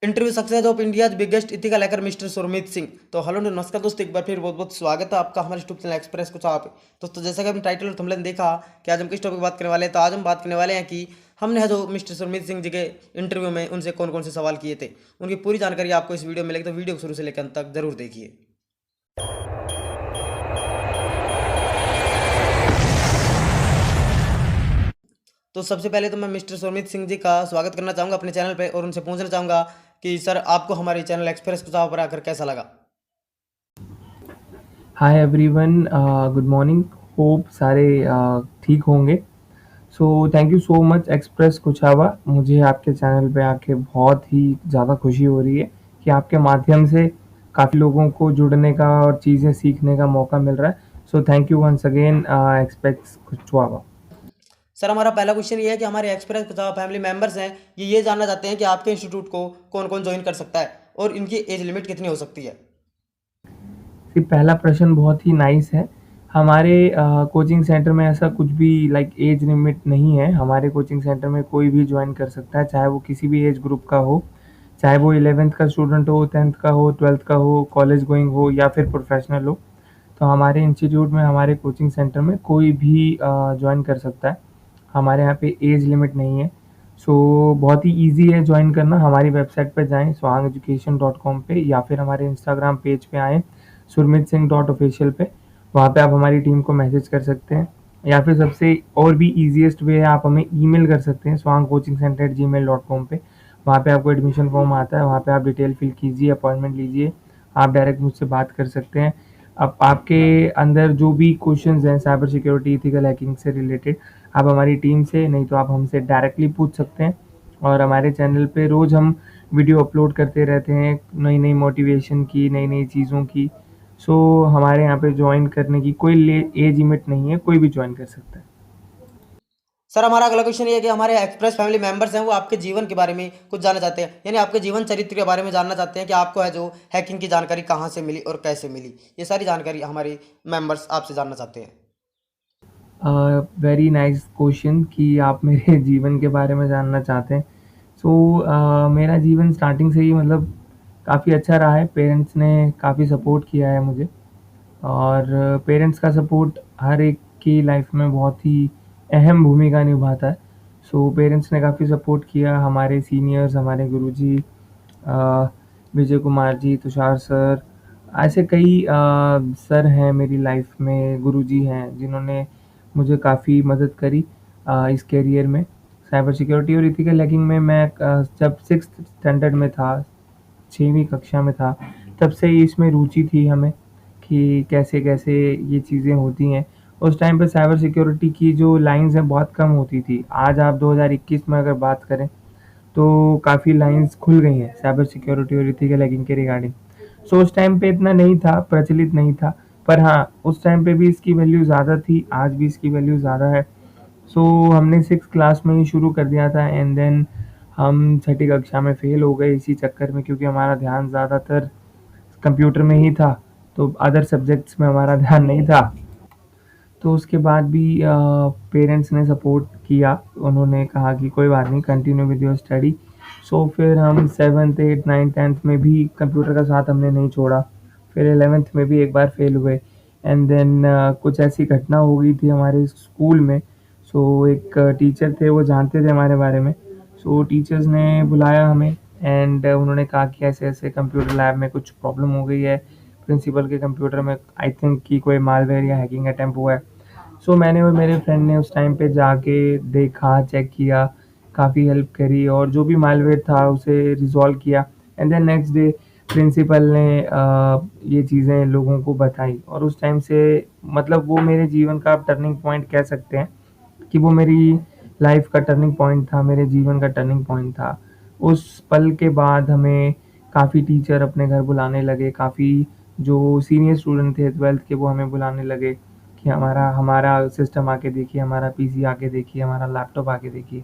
Interview success of India biggest ethical hacker mister Surmeet Singh. तो hello नमस्कार दोस्तों, एक बार फिर बहुत बहुत स्वागत है आपका हमारे यूट्यूब चैनल एक्सप्रेस कुछ आप। दोस्तों जैसा कि हम टाइटल और थंबनेल देखा कि आज हम किस टॉपिक बात करने वाले हैं, तो आज हम बात करने वाले हैं कि हमने जो मिस्टर सुरमीत सिंह जी के इंटरव्यू में उनसे कौन कौन से सवाल किए थे, उनकी पूरी जानकारी आपको इस वीडियो में मिलेगी। तो वीडियो को शुरू से लेकर अंत तक जरूर देखिए। तो सबसे पहले तो मैं मिस्टर सुरमीत सिंह जी का स्वागत करना चाहूँगा अपने चैनल पे और उनसे पूछना चाहूँगा कि सर आपको हमारे चैनल एक्सप्रेस कुछ पर आकर कैसा लगा। Hi everyone, good morning. Hope सारे ठीक होंगे। So thank you so much express कुछावा। मुझे आपके चैनल पे आके बहुत ही ज़्यादा खुशी हो रही है कि आपके माध्यम से काफ़ी लोगों को जुड़ने का और चीज़ें सीखने का मौका मिल रहा है। So thank you once again express कुछावा। सर हमारा पहला क्वेश्चन ये है कि हमारे एक्सप्रेस कुछ फैमिली मेंबर्स हैं, ये जानना चाहते हैं कि आपके इंस्टीट्यूट को कौन कौन ज्वाइन कर सकता है और इनकी एज लिमिट कितनी हो सकती है। फिर पहला प्रश्न बहुत ही नाइस है। हमारे कोचिंग सेंटर में ऐसा कुछ भी लाइक एज लिमिट नहीं है। हमारे कोचिंग सेंटर में कोई भी ज्वाइन कर सकता है, चाहे वो किसी भी एज ग्रुप का हो, चाहे वो 11th का स्टूडेंट हो, 10th का हो, 12th का हो, कॉलेज गोइंग हो या फिर प्रोफेशनल हो। तो हमारे इंस्टीट्यूट में, हमारे कोचिंग सेंटर में कोई भी ज्वाइन कर सकता है। हमारे यहाँ पे एज लिमिट नहीं है। सो बहुत ही ईजी है ज्वाइन करना। हमारी वेबसाइट पे जाएँ swangeducation.com पे, या फिर हमारे इंस्टाग्राम पेज पे आएँ सुरमीत सिंह डॉट ऑफिशियल पे। वहाँ पे आप हमारी टीम को मैसेज कर सकते हैं, या फिर सबसे और भी ईजीएस्ट वे है, आप हमें ईमेल कर सकते हैं swangcoachingcenter@gmail.com पे। वहाँ पे आपको एडमिशन फॉर्म आता है, वहाँ पे आप डिटेल फिल कीजिए, अपॉइंटमेंट लीजिए, आप डायरेक्ट मुझसे बात कर सकते हैं। अब आपके अंदर जो भी क्वेश्चंस हैं साइबर सिक्योरिटी, इथिकल हैकिंग से रिलेटेड, आप हमारी टीम से, नहीं तो आप हमसे डायरेक्टली पूछ सकते हैं। और हमारे चैनल पे रोज़ हम वीडियो अपलोड करते रहते हैं, नई नई मोटिवेशन की, नई नई चीज़ों की। सो हमारे यहाँ पे ज्वाइन करने की कोई एज लिमिट नहीं है, कोई भी ज्वाइन कर सकता है। सर हमारा अगला क्वेश्चन ये है कि हमारे एक्सप्रेस फैमिली मेंबर्स हैं वो आपके जीवन के बारे में कुछ जानना चाहते हैं, यानी आपके जीवन चरित्र के बारे में जानना चाहते हैं कि आपको है जो हैकिंग की जानकारी कहाँ से मिली और कैसे मिली। ये सारी जानकारी हमारे मेंबर्स आपसे जानना चाहते हैं। वेरी नाइस क्वेश्चन कि आप मेरे जीवन के बारे में जानना चाहते हैं। मेरा जीवन स्टार्टिंग से ही मतलब काफ़ी अच्छा रहा है। पेरेंट्स ने काफ़ी सपोर्ट किया है मुझे, और पेरेंट्स का सपोर्ट हर एक की लाइफ में बहुत ही अहम भूमिका निभाता है। पेरेंट्स ने काफ़ी सपोर्ट किया। हमारे सीनियर्स, हमारे गुरुजी, विजय कुमार जी, तुषार सर, ऐसे कई सर हैं मेरी लाइफ में, गुरुजी हैं जिन्होंने मुझे काफ़ी मदद करी इस करियर में। साइबर सिक्योरिटी और एथिकल हैकिंग में मैं जब 6th स्टैंडर्ड में था, 6वीं कक्षा में था, तब से ही इसमें रुचि थी हमें कि कैसे-कैसे ये चीज़ें होती हैं। उस टाइम पे साइबर सिक्योरिटी की जो लाइन्स हैं बहुत कम होती थी। आज आप 2021 में अगर बात करें तो काफ़ी लाइन्स खुल गई हैं साइबर सिक्योरिटी और एथिकल हैकिंग के रिगार्डिंग। उस टाइम पे इतना नहीं था, प्रचलित नहीं था। पर हाँ, उस टाइम पे भी इसकी वैल्यू ज़्यादा थी, आज भी इसकी वैल्यू ज़्यादा है। हमने 6th क्लास में ही शुरू कर दिया था, एंड देन हम छठी कक्षा में फ़ेल हो गए इसी चक्कर में, क्योंकि हमारा ध्यान ज़्यादातर कंप्यूटर में ही था, तो अदर सब्जेक्ट्स में हमारा ध्यान नहीं था। तो उसके बाद भी पेरेंट्स ने सपोर्ट किया। उन्होंने कहा कि कोई बात नहीं, कंटिन्यू विद योर स्टडी। फिर हम 7th, 8th, 9th, 10th में भी कंप्यूटर का साथ हमने नहीं छोड़ा। फिर 11th में भी एक बार फेल हुए, एंड देन कुछ ऐसी घटना हो गई थी हमारे स्कूल में। एक टीचर थे, वो जानते थे हमारे बारे में। टीचर्स ने बुलाया हमें, एंड उन्होंने कहा कि ऐसे-ऐसे कंप्यूटर लैब में कुछ प्रॉब्लम हो गई है। प्रिंसिपल के कंप्यूटर में आई थिंक कि कोई मालवेयर या हैकिंग अटेम्प्ट हुआ है। मैंने और मेरे फ्रेंड ने उस टाइम पे जाके देखा, चेक किया, काफ़ी हेल्प करी, और जो भी मालवेयर था उसे रिज़ॉल्व किया। And then next day principal ने ये चीज़ें लोगों को बताई, और उस टाइम से मतलब वो मेरे जीवन का आप टर्निंग पॉइंट कह सकते हैं कि वो मेरी लाइफ का टर्निंग पॉइंट था, मेरे जीवन का टर्निंग पॉइंट था। उस पल के बाद हमें काफ़ी टीचर अपने घर बुलाने लगे, काफ़ी जो सीनियर स्टूडेंट थे 12th के, वो हमें बुलाने लगे कि हमारा हमारा सिस्टम आके देखिए, हमारा पीसी आके देखिए, हमारा लैपटॉप आके देखिए।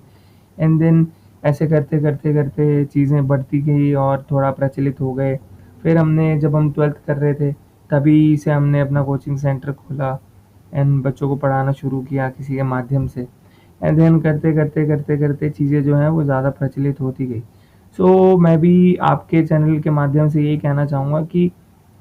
एंड देन ऐसे करते-करते चीज़ें बढ़ती गई और थोड़ा प्रचलित हो गए। फिर हमने, जब हम 12th कर रहे थे, तभी से हमने अपना कोचिंग सेंटर खोला एंड बच्चों को पढ़ाना शुरू किया किसी के माध्यम से। एंड देन करते-करते चीज़ें जो हैं वो ज़्यादा प्रचलित होती गई। सो मैं भी आपके चैनल के माध्यम से यही कहना चाहूँगा कि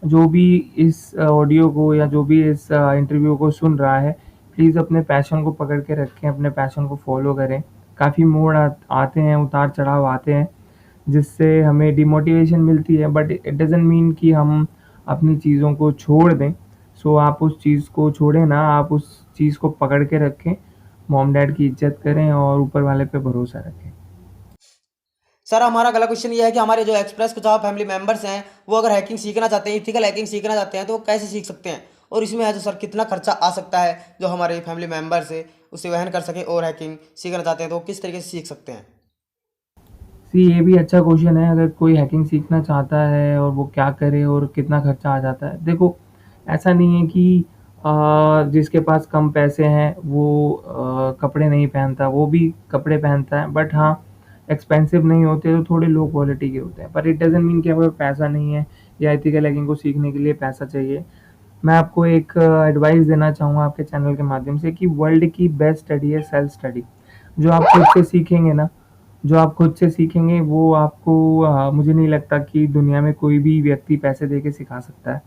जो भी इस ऑडियो को या जो भी इस इंटरव्यू को सुन रहा है, प्लीज़ अपने पैशन को पकड़ के रखें, अपने पैशन को फ़ॉलो करें। काफ़ी मोड़ आते हैं, उतार-चढ़ाव आते हैं, जिससे हमें डिमोटिवेशन मिलती है, बट इट डज़न्ट मीन कि हम अपनी चीज़ों को छोड़ दें। सो आप उस चीज़ को छोड़ें ना, आप उस चीज़ को पकड़ के रखें, मॉम-डैड की इज़्ज़त करें और ऊपर वाले पे भरोसा रखें। सर हमारा अगला क्वेश्चन ये है कि हमारे जो एक्सप्रेस कुछ फैमिली मेंबर्स हैं वो अगर हैकिंग सीखना चाहते हैं, इथिकल हैकिंग सीखना चाहते हैं, तो वो कैसे सीख सकते हैं, और इसमें है जो सर कितना खर्चा आ सकता है जो हमारे फैमिली मेंबर्स है उसे वहन कर सकें, और हैकिंग सीखना चाहते हैं तो वो किस तरीके से सीख सकते हैं। सी ये भी अच्छा क्वेश्चन है, अगर कोई हैकिंग सीखना चाहता है और वो क्या करे और कितना खर्चा आ जाता है। देखो, ऐसा नहीं है कि जिसके पास कम पैसे हैं वो कपड़े नहीं पहनता, वो भी कपड़े पहनता है, बट हाँ, एक्सपेंसिव नहीं होते तो थोड़े लो क्वालिटी के होते हैं। पर इट डज़न्ट मीन कि आपके पास पैसा नहीं है या एथिकल हैकिंग को सीखने के लिए पैसा चाहिए। मैं आपको एक एडवाइस देना चाहूँगा आपके चैनल के माध्यम से कि वर्ल्ड की बेस्ट स्टडी है सेल्फ स्टडी। जो आप खुद से सीखेंगे ना, जो आप खुद से सीखेंगे वो आपको मुझे नहीं लगता कि दुनिया में कोई भी व्यक्ति पैसे दे के सिखा सकता है।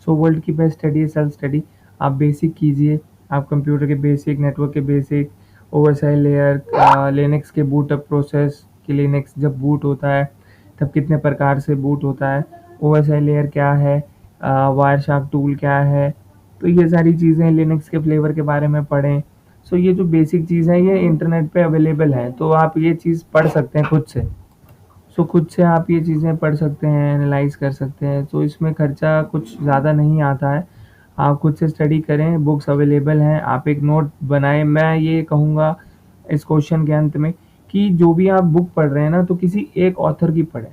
सो वर्ल्ड की बेस्ट स्टडी है सेल्फ स्टडी। आप बेसिक कीजिए, आप कंप्यूटर के बेसिक, नेटवर्क के बेसिक, ओएसआई लेयर, लिनक्स के बूट अप प्रोसेस कि लिनक्स जब बूट होता है तब कितने प्रकार से बूट होता है, ओएसआई लेयर क्या है, वायरशार्क टूल क्या है, तो ये सारी चीज़ें लिनक्स के फ्लेवर के बारे में पढ़ें। सो ये जो बेसिक चीज़ है ये इंटरनेट पे अवेलेबल है, तो आप ये चीज़ पढ़ सकते हैं खुद से। सो खुद से आप ये चीज़ें पढ़ सकते हैं, एनालाइज़ कर सकते हैं, तो इसमें खर्चा कुछ ज़्यादा नहीं आता है। आप खुद से स्टडी करें, बुक्स अवेलेबल हैं, आप एक नोट बनाएँ। मैं ये कहूँगा इस क्वेश्चन के अंत में कि जो भी आप बुक पढ़ रहे हैं ना, तो किसी एक ऑथर की पढ़ें।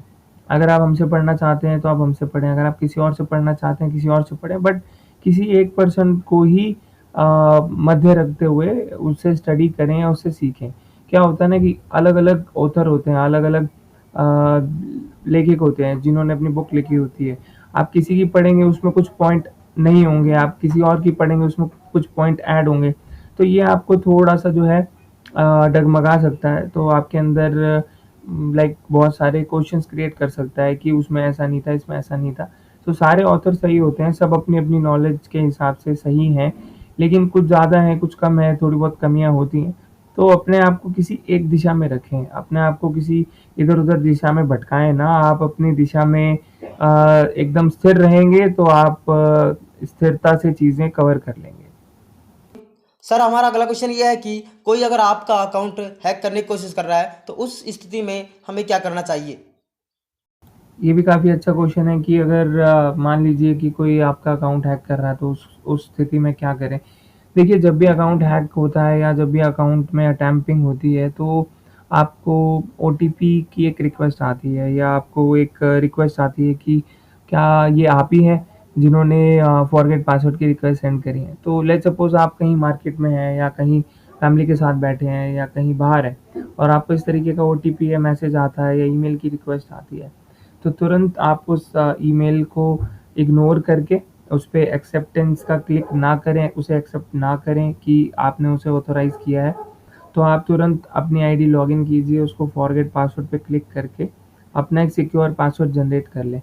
अगर आप हमसे पढ़ना चाहते हैं तो आप हमसे पढ़ें, अगर आप किसी और से पढ़ना चाहते हैं किसी और से पढ़ें, बट किसी एक पर्सन को ही मध्य रखते हुए उससे स्टडी करें या उससे सीखें। क्या होता है ना कि अलग-अलग ऑथर होते हैं, अलग-अलग लेखक होते हैं जिन्होंने अपनी बुक लिखी होती है। आप किसी की पढ़ेंगे उसमें कुछ पॉइंट नहीं होंगे, आप किसी और की पढ़ेंगे उसमें कुछ पॉइंट ऐड होंगे। तो ये आपको थोड़ा-सा जो है डगमगा सकता है, तो आपके अंदर लाइक बहुत सारे क्वेश्चंस क्रिएट कर सकता है कि उसमें ऐसा नहीं था, इसमें ऐसा नहीं था। तो सारे ऑथर सही होते हैं, सब अपनी-अपनी नॉलेज के हिसाब से सही हैं, लेकिन कुछ ज़्यादा हैं, कुछ कम है, थोड़ी बहुत कमियाँ होती हैं। तो अपने आप को किसी एक दिशा में रखें, अपने आप को किसी इधर-उधर दिशा में भटकाएँ ना, आप अपनी दिशा में एकदम स्थिर रहेंगे तो आप स्थिरता से चीज़ें कवर कर लेंगे। सर हमारा अगला क्वेश्चन ये है कि कोई अगर आपका अकाउंट हैक करने की कोशिश कर रहा है तो उस स्थिति में हमें क्या करना चाहिए। ये भी काफ़ी अच्छा क्वेश्चन है कि अगर मान लीजिए कि कोई आपका अकाउंट हैक कर रहा है तो उस स्थिति में क्या करें? देखिए, जब भी अकाउंट हैक होता है या जब भी अकाउंट में टैम्पिंग होती है तो आपको ओटीपी की एक रिक्वेस्ट आती है या आपको एक रिक्वेस्ट आती है कि क्या ये आप ही हैं जिन्होंने फॉरगेट पासवर्ड की रिक्वेस्ट सेंड करी है। तो लेट्स सपोज़ आप कहीं मार्केट में हैं या कहीं फैमिली के साथ बैठे हैं या कहीं बाहर हैं और आपको इस तरीके का ओटीपी या मैसेज आता है या ईमेल की रिक्वेस्ट आती है। तो तुरंत आप उस ईमेल को इग्नोर करके उस पे एक्सेप्टेंस का क्लिक ना करें, उसे एक्सेप्ट ना करें कि आपने उसे ऑथोराइज़ किया है। तो आप तुरंत अपनी आईडी लॉगिन कीजिए, उसको फॉरगेट पासवर्ड पे क्लिक करके अपना एक सिक्योर पासवर्ड जनरेट कर लें।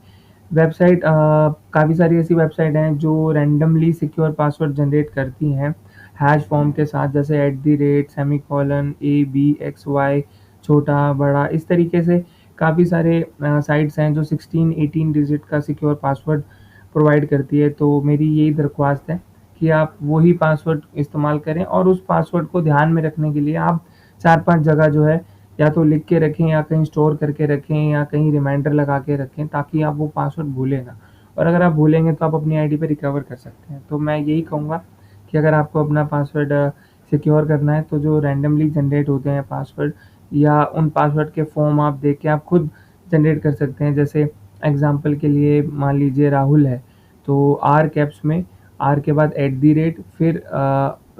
वेबसाइट काफ़ी सारी ऐसी वेबसाइट हैं जो रैंडमली सिक्योर पासवर्ड जनरेट करती हैं, हैश फॉर्म के साथ, जैसे सेमीकोलन, ABXY, छोटा, बड़ा, इस तरीके से काफ़ी सारे साइट्स हैं जो 16-18 डिजिट का सिक्योर पासवर्ड प्रोवाइड करती है। तो मेरी यही दरख्वास्त है कि आप वही पासवर्ड इस्तेमाल करें और उस पासवर्ड को ध्यान में रखने के लिए आप 4-5 जगह जो है या तो लिख के रखें या कहीं स्टोर करके रखें या कहीं रिमाइंडर लगा के रखें, ताकि आप वो पासवर्ड भूलें ना। और अगर आप भूलेंगे तो आप अपनी आईडी पे रिकवर कर सकते हैं। तो मैं यही कहूँगा कि अगर आपको अपना पासवर्ड सिक्योर करना है तो जो रैंडमली जनरेट होते हैं पासवर्ड या उन पासवर्ड के फॉर्म आप देख के आप खुद जनरेट कर सकते हैं। जैसे एग्ज़ाम्पल के लिए मान लीजिए राहुल है, तो आर कैप्स में आर के बाद फिर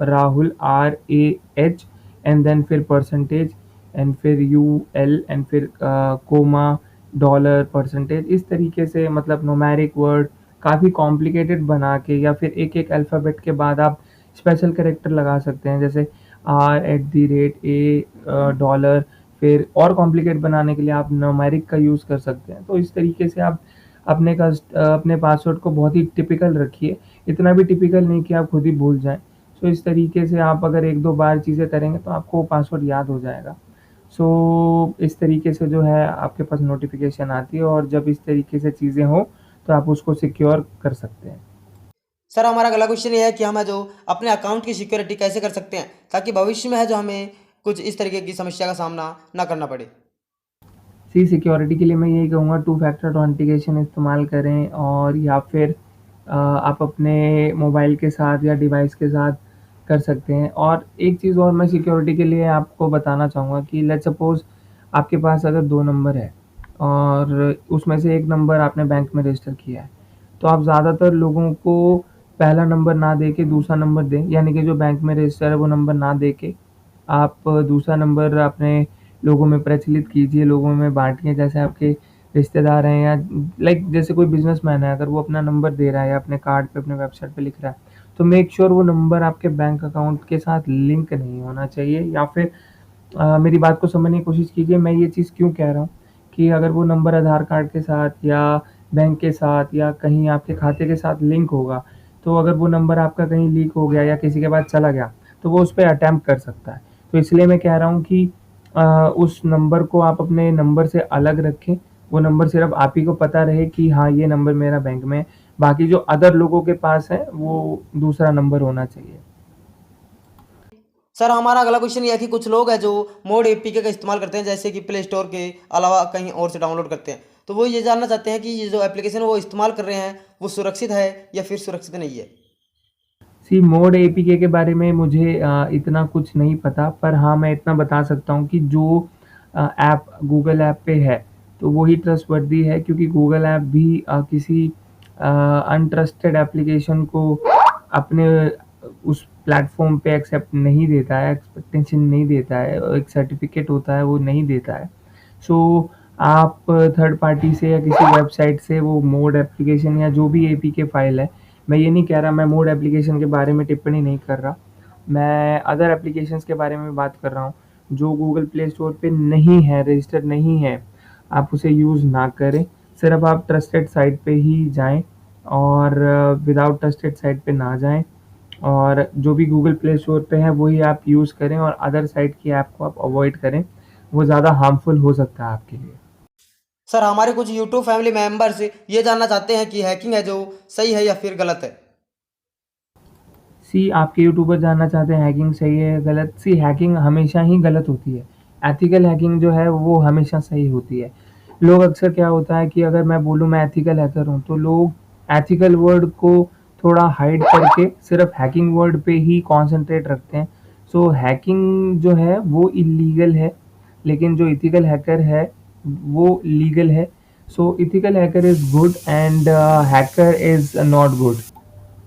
राहुल RAH एंड देन फिर परसेंटेज एंड फिर UL एंड फिर कोमा, डॉलर, परसेंटेज, इस तरीके से मतलब न्यूमेरिक वर्ड काफ़ी कॉम्प्लिकेटेड बना के या फिर एक-एक अल्फ़ाबेट के बाद आप स्पेशल कैरेक्टर लगा सकते हैं, जैसे R@A डॉलर फिर और कॉम्प्लिकेट बनाने के लिए आप न्यूमेरिक का यूज़ कर सकते हैं। तो इस तरीके से आप अपने पासवर्ड को बहुत ही टिपिकल रखिए, इतना भी टिपिकल नहीं कि आप खुद ही भूल जाएँ। सो इस तरीके से आप अगर 1-2 बार चीज़ें करेंगे तो आपको वो पासवर्ड याद हो जाएगा। सो इस तरीके से जो है आपके पास नोटिफ़िकेशन आती है और जब इस तरीके से चीज़ें हों, तो आप उसको सिक्योर कर सकते हैं। सर हमारा अगला क्वेश्चन ये है कि हम है जो अपने अकाउंट की सिक्योरिटी कैसे कर सकते हैं ताकि भविष्य में है जो हमें कुछ इस तरीके की समस्या का सामना ना करना पड़े। सी सिक्योरिटी के लिए मैं यही कहूँगा 2 फैक्टर ऑथेंटिकेशन इस्तेमाल करें और या फिर आप अपने मोबाइल के साथ या डिवाइस के साथ कर सकते हैं। और एक चीज़ और मैं सिक्योरिटी के लिए आपको बताना चाहूँगा कि लेट्स सपोज़ आपके पास अगर 2 नंबर है और उसमें से 1 नंबर आपने बैंक में रजिस्टर किया है, तो आप ज़्यादातर लोगों को पहला नंबर ना दे के दूसरा नंबर दें, यानी कि जो बैंक में रजिस्टर है वो नंबर ना दे के आप दूसरा नंबर अपने लोगों में प्रचलित कीजिए, लोगों में बाँटिए। जैसे आपके रिश्तेदार हैं या लाइक जैसे कोई बिज़नेसमैन है, अगर वो अपना नंबर दे रहा है या अपने कार्ड पे, अपने वेबसाइट पे लिख रहा है, तो मेक श्योर वो नंबर आपके बैंक अकाउंट के साथ लिंक नहीं होना चाहिए। या फिर मेरी बात को समझने की कोशिश कीजिए, मैं ये चीज़ क्यों कह रहा हूँ कि अगर वो नंबर आधार कार्ड के साथ या बैंक के साथ या कहीं आपके खाते के साथ लिंक होगा, तो अगर वो नंबर आपका कहीं लीक हो गया या किसी के पास चला गया, तो वो उस पे अटेम्प्ट कर सकता है। तो इसलिए मैं कह रहा हूँ कि उस नंबर को आप अपने नंबर से अलग रखें। वो नंबर सिर्फ़ आप ही को पता रहे कि हाँ, ये नंबर मेरा बैंक में है। बाकी जो अदर लोगों के पास है, वो दूसरा नंबर होना चाहिए। सर हमारा अगला क्वेश्चन ये है कि कुछ लोग हैं जो मोड एपीके का इस्तेमाल करते हैं जैसे कि प्ले स्टोर के अलावा कहीं और से डाउनलोड करते हैं, तो वो ये जानना चाहते हैं कि ये जो एप्लीकेशन वो इस्तेमाल कर रहे हैं वो सुरक्षित है या फिर सुरक्षित नहीं है। सी मोड एपीके के बारे में मुझे इतना कुछ नहीं पता, पर हाँ, मैं इतना बता सकता हूँ कि जो ऐप गूगल ऐप पे है, तो वो ही ट्रस्टवर्दी है क्योंकि गूगल ऐप भी किसी अनट्रस्टेड एप्लीकेशन को अपने उस प्लेटफ़ॉर्म पे एक्सेप्ट नहीं देता है, एक्सपेक्टेशन नहीं देता है, एक सर्टिफ़िकेट होता है, वो नहीं देता है। सो आप थर्ड पार्टी से या किसी वेबसाइट से वो मोड एप्लीकेशन या जो भी एपीके फ़ाइल है, मैं ये नहीं कह रहा, मैं मोड एप्लीकेशन के बारे में टिप्पणी नहीं कर रहा। मैं अदर एप्लीकेशंस के बारे में बात कर रहा हूँ, जो गूगल प्ले स्टोर पे नहीं है, रजिस्टर्ड नहीं है, आप उसे यूज़ ना करें। सिर्फ़ आप ट्रस्टेड साइट पे ही जाएँ और विदाउट ट्रस्टेड साइट पे ना जाएँ और जो भी गूगल प्ले स्टोर पे है, वही आप यूज़ करें और अदर साइट की ऐप को आप अवॉइड करें। वो ज़्यादा हार्मफुल हो सकता है आपके लिए। सर हमारे कुछ यूट्यूब फैमिली मेंबर्स ये जानना चाहते हैं कि हैकिंग है जो सही है या फिर गलत है। सी आपके यूट्यूबर जानना चाहते हैं हैकिंग सही है या गलत? सी हैकिंग हमेशा ही गलत होती है। एथिकल हैकिंग जो है वो हमेशा सही होती है। लोग अक्सर क्या होता है कि अगर मैं बोलूँ मैं एथिकल हैकर हूँ, तो लोग एथिकल वर्ड को थोड़ा हाइड करके सिर्फ़ हैकिंग वर्ड पे ही कॉन्संट्रेट रखते हैं। सो हैकिंग जो है वो इल्लीगल है, लेकिन जो एथिकल हैकर है वो लीगल है। So ethical hacker is good and hacker is not good.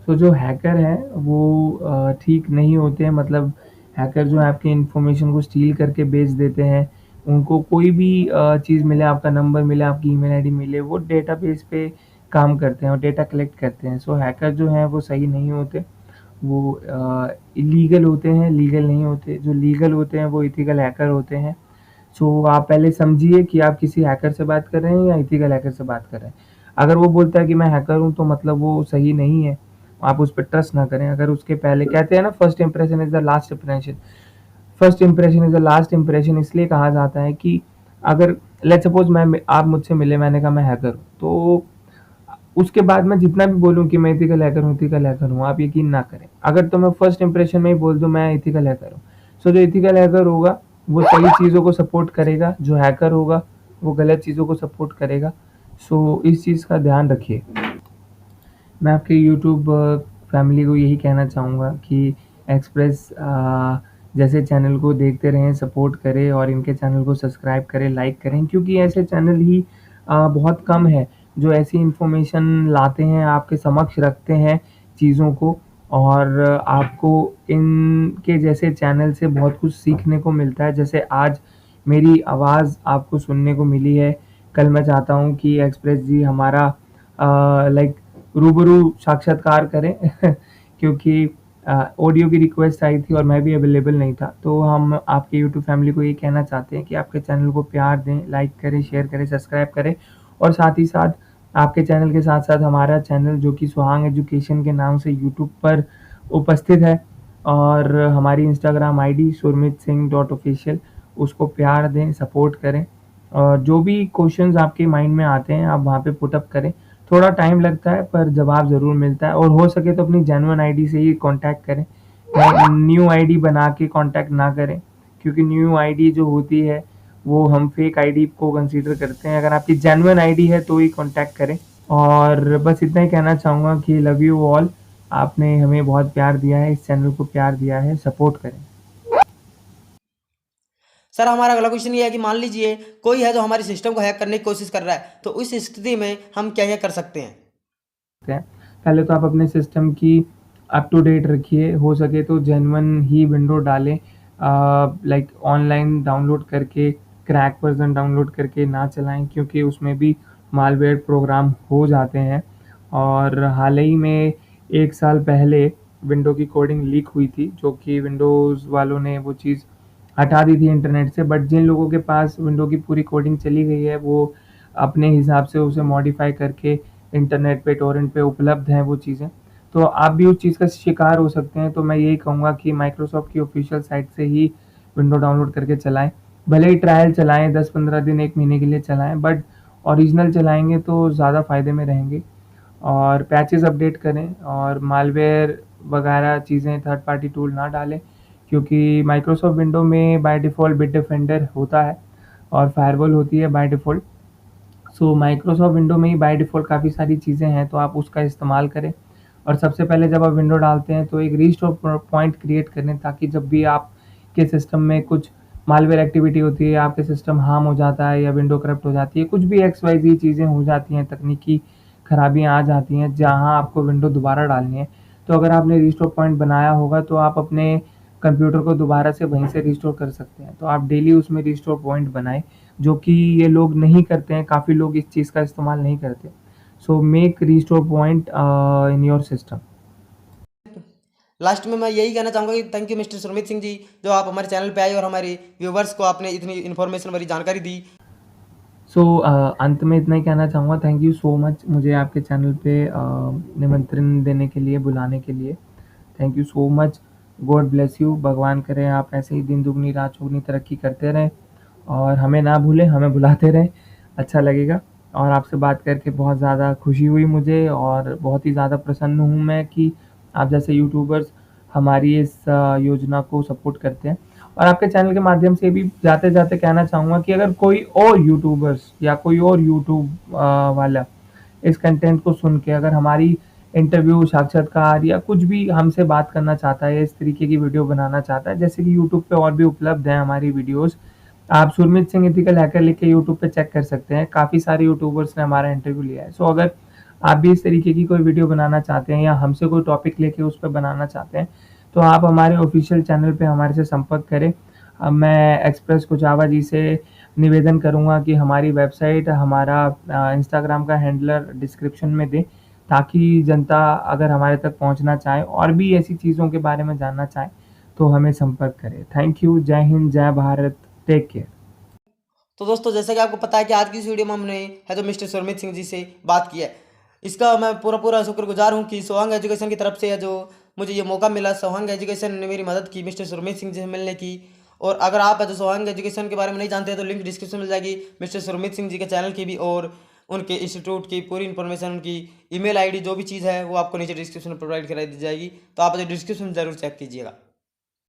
तो जो हैकर हैं वो ठीक नहीं होते हैं, मतलब हैकर जो है आपकी इन्फॉर्मेशन को स्टील करके बेच देते हैं। उनको कोई भी चीज़ मिले, आपका नंबर मिले, आपकी ईमेल आईडी मिले, वो डेटाबेस पे काम करते हैं और डेटा कलेक्ट करते हैं। सो हैकर जो हैं वो सही नहीं होते, वो इल्लीगल होते हैं, लीगल नहीं होते। जो लीगल होते हैं वो एथिकल हैकर होते हैं। सो आप पहले समझिए कि आप किसी हैकर से बात कर रहे हैं या एथिकल हैकर से बात कर रहे हैं। अगर वो बोलता है कि मैं हैकर हूँ तो मतलब वो सही नहीं है, आप उस पे ट्रस्ट ना करें। अगर उसके पहले कहते हैं ना first impression is the last impression, first impression is the last impression इसलिए कहा जाता है कि अगर लेट्स सपोज़ मैं आप मुझसे मिले, मैंने कहा मैं हैकर हूँ, तो उसके बाद मैं जितना भी बोलूँ कि मैं एथिकल हैकर हूँ, आप यकीन ना करें। अगर तो मैं फर्स्ट इंप्रेशन में ही बोल दूँ मैं एथिकल हैकर हूँ, सो जो एथिकल हैकर होगा वो सही चीज़ों को सपोर्ट करेगा, जो हैकर होगा वो गलत चीज़ों को सपोर्ट करेगा। सो इस चीज़ का ध्यान रखिए। मैं आपके यूट्यूब फैमिली को यही कहना चाहूँगा कि एक्सप्रेस जैसे चैनल को देखते रहें, सपोर्ट करें और इनके चैनल को सब्सक्राइब करें, लाइक करें क्योंकि ऐसे चैनल ही बहुत कम है जो ऐसी इन्फॉर्मेशन लाते हैं, आपके समक्ष रखते हैं चीज़ों को और आपको इनके जैसे चैनल से बहुत कुछ सीखने को मिलता है। जैसे आज मेरी आवाज़ आपको सुनने को मिली है, कल मैं चाहता हूँ कि एक्सप्रेस जी हमारा लाइक रूबरू साक्षात्कार करें क्योंकि ऑडियो की रिक्वेस्ट आई थी और मैं भी अवेलेबल नहीं था। तो हम आपके यूट्यूब फैमिली को ये कहना चाहते हैं कि आपके चैनल को प्यार दें, लाइक करें, शेयर करें, सब्सक्राइब करें और साथ ही साथ आपके चैनल के साथ-साथ हमारा चैनल जो कि सुहाग एजुकेशन के नाम से यूट्यूब पर उपस्थित है और हमारी इंस्टाग्राम आईडी surmitSingh.official उसको प्यार दें, सपोर्ट करें और जो भी क्वेश्चंस आपके माइंड में आते हैं आप वहाँ पे पुट अप करें। थोड़ा टाइम लगता है पर जवाब ज़रूर मिलता है और हो सके तो अपनी जेन्युइन आईडी से ही कॉन्टैक्ट करें। न्यू आईडी बना के कॉन्टैक्ट ना करें क्योंकि न्यू आईडी जो होती है वो हम फेक आईडी को कंसीडर करते हैं। अगर आपकी जेन्युइन आईडी है तो ही कॉन्टैक्ट करें और बस इतना ही कहना चाहूँगा कि लव यू ऑल। आपने हमें बहुत प्यार दिया है, इस चैनल को प्यार दिया है, सपोर्ट करें। सर हमारा अगला क्वेश्चन ये है कि मान लीजिए कोई है जो हमारे सिस्टम को हैक करने की कोशिश कर रहा है, तो उस स्थिति में हम क्या क्या कर सकते हैं? पहले तो आप अपने सिस्टम की अप टू डेट रखिए, हो सके तो जेन्युइन ही विंडो डालें। लाइक ऑनलाइन डाउनलोड करके क्रैक वर्जन डाउनलोड करके ना चलाएं क्योंकि उसमें भी मालवेयर प्रोग्राम हो जाते हैं और हाल ही में 1 साल पहले विंडो की कोडिंग लीक हुई थी जो कि विंडोज़ वालों ने वो चीज़ हटा दी थी इंटरनेट से। बट जिन लोगों के पास विंडो की पूरी कोडिंग चली गई है वो अपने हिसाब से उसे मॉडिफाई करके इंटरनेट पे टोरेंट पे उपलब्ध हैं वो चीज़ें। तो आप भी उस चीज़ का शिकार हो सकते हैं। तो मैं यही कहूँगा कि माइक्रोसॉफ्ट की ऑफ़िशियल साइट से ही विंडो डाउनलोड करके चलाएँ। भले ही ट्रायल चलाएँ 10-15 दिन 1 महीने के लिए चलाएँ बट ओरिजिनल चलाएँगे तो ज़्यादा फ़ायदे में रहेंगे। और पैचेज़ अपडेट करें और मालवेयर वगैरह चीज़ें थर्ड पार्टी टूल ना डालें क्योंकि माइक्रोसॉफ्ट विंडो में बाय डिफ़ॉल्ट बिट डिफेंडर होता है और फायरवॉल होती है by default. So Microsoft window में ही बाय डिफ़ॉल्ट काफ़ी सारी चीज़ें हैं तो आप उसका इस्तेमाल करें और सबसे पहले जब आप विंडो डालते हैं तो एक रीस्टोर पॉइंट क्रिएट करें ताकि जब भी आपके सिस्टम में कुछ मालवेयर एक्टिविटी होती है, आपके सिस्टम हार्म हो जाता है या विंडो करप्ट हो जाती है, कुछ भी XYZ चीज़ें हो जाती हैं, तकनीकी खराबियाँ आ जाती हैं जहाँ आपको विंडो दोबारा डालनी है। तो अगर आपने रीस्टोर पॉइंट बनाया होगा तो आप अपने कंप्यूटर को दोबारा से वहीं से रिस्टोर कर सकते हैं। तो आप डेली उसमें रिस्टोर पॉइंट बनाएँ, जो कि ये लोग नहीं करते हैं, काफ़ी लोग इस चीज़ का इस्तेमाल नहीं करते। So make restore point in your system. Last में मैं यही कहना चाहूँगा कि thank you mister सुरमित Singh ji, जो आप हमारे चैनल पे आए और हमारे व्यूवर्स को आपने इतनी इन्फॉर्मेशन भरी जानकारी दी। सो अंत में इतना ही कहना चाहूँगा, थैंक यू सो मच मुझे आपके चैनल पे निमंत्रण देने के लिए, बुलाने के लिए। Thank you so much. God bless you. भगवान करे आप ऐसे ही दिन दुगनी रात चौगुनी तरक्की करते रहें और हमें ना भूलें, हमें बुलाते रहें, अच्छा लगेगा। और आपसे बात करके बहुत ज़्यादा खुशी हुई मुझे और बहुत ही ज़्यादा प्रसन्न हूँ मैं कि आप जैसे यूट्यूबर्स हमारी इस योजना को सपोर्ट करते हैं। और आपके चैनल के माध्यम से भी जाते-जाते कहना चाहूँगा कि अगर कोई और यूट्यूबर्स या कोई और यूट्यूब वाला इस कंटेंट को सुन के अगर हमारी इंटरव्यू, साक्षात्कार या कुछ भी हमसे बात करना चाहता है, इस तरीके की वीडियो बनाना चाहता है, जैसे कि यूट्यूब पे और भी उपलब्ध हैं हमारी वीडियोज़। आप सुरमित सिंह एथिकल हैकर लिख के यूट्यूब पे चेक कर सकते हैं। काफ़ी सारे यूट्यूबर्स ने हमारा इंटरव्यू लिया है। सो अगर आप भी इस तरीके की कोई वीडियो बनाना चाहते हैं या हमसे कोई टॉपिक लेके उस पे बनाना चाहते हैं, तो आप हमारे ऑफ़िशियल चैनल पे हमारे से संपर्क करें। मैं एक्सप्रेस कुचावा जी से निवेदन करूँगा कि हमारी वेबसाइट, हमारा इंस्टाग्राम का हैंडलर डिस्क्रिप्शन में दें, ताकि जनता अगर हमारे तक पहुँचना चाहे और भी ऐसी चीज़ों के बारे में जानना चाहे, तो हमें संपर्क करें। Thank you. जय हिंद, जय भारत। Take care. तो दोस्तों जैसा कि आपको पता है कि आज की इस वीडियो में हमने है जो मिस्टर सुरमित सिंह जी से बात की है, इसका मैं पूरा शुक्रगुजार हूँ कि सोहंग एजुकेशन की तरफ से है जो मुझे ये मौका मिला। सोहंग एजुकेशन ने मेरी मदद की मिस्टर सुरमित सिंह जी से मिलने की। और अगर आप है जो सोहंग एजुकेशन के बारे में नहीं जानते हैं तो लिंक डिस्क्रिप्शन में मिल जाएगी मिस्टर सुरमित सिंह जी के चैनल की भी और उनके इंस्टीट्यूट की पूरी इन्फॉर्मेशन, उनकी ईमेल आईडी जो भी चीज़ है वो आपको नीचे डिस्क्रिप्शन में प्रोवाइड करा दी जाएगी। तो आप डिस्क्रिप्शन जरूर चेक कीजिएगा।